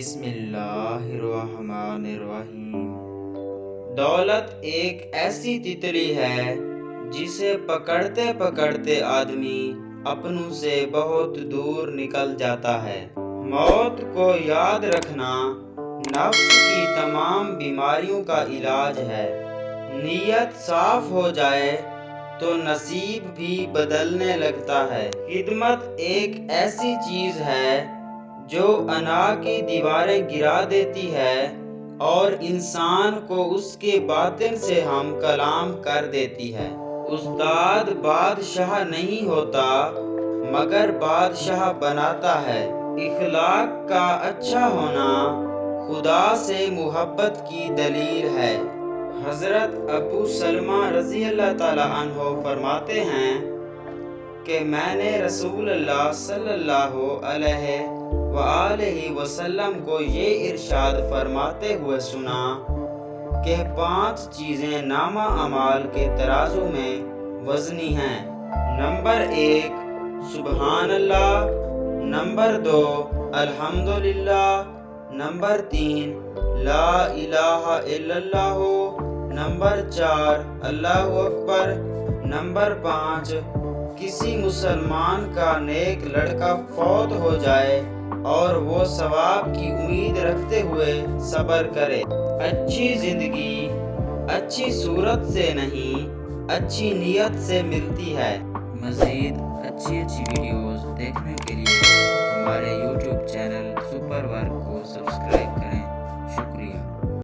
بسم اللہ الرحمن الرحیم۔ دولت ایک ایسی تتلی ہے جسے پکڑتے پکڑتے آدمی اپنوں سے بہت دور نکل جاتا ہے۔ موت کو یاد رکھنا نفس کی تمام بیماریوں کا علاج ہے۔ نیت صاف ہو جائے تو نصیب بھی بدلنے لگتا ہے۔ خدمت ایک ایسی چیز ہے جو انا کی دیواریں گرا دیتی ہے اور انسان کو اس کے باطن سے ہم کلام کر دیتی ہے۔ استاد بادشاہ نہیں ہوتا مگر بادشاہ بناتا ہے۔ اخلاق کا اچھا ہونا خدا سے محبت کی دلیل ہے۔ حضرت ابو سلمہ رضی اللہ تعالی عنہ فرماتے ہیں کہ میں نے رسول اللہ صلی اللہ علیہ وآلہ وسلم کو یہ ارشاد فرماتے ہوئے سنا کہ 5 چیزیں نامہ اعمال کے ترازو میں وزنی ہیں۔ نمبر 1 سبحان اللہ، نمبر 2 الحمدللہ، نمبر 3 لا الہ الا اللہ، نمبر 4 اللہ اکبر، نمبر 5 کسی مسلمان کا نیک لڑکا فوت ہو جائے اور وہ ثواب کی امید رکھتے ہوئے صبر کرے۔ اچھی زندگی اچھی صورت سے نہیں، اچھی نیت سے ملتی ہے۔ مزید اچھی ویڈیوز دیکھنے کے لیے ہمارے YouTube چینل سپر ورک کو سبسکرائب کریں۔ شکریہ۔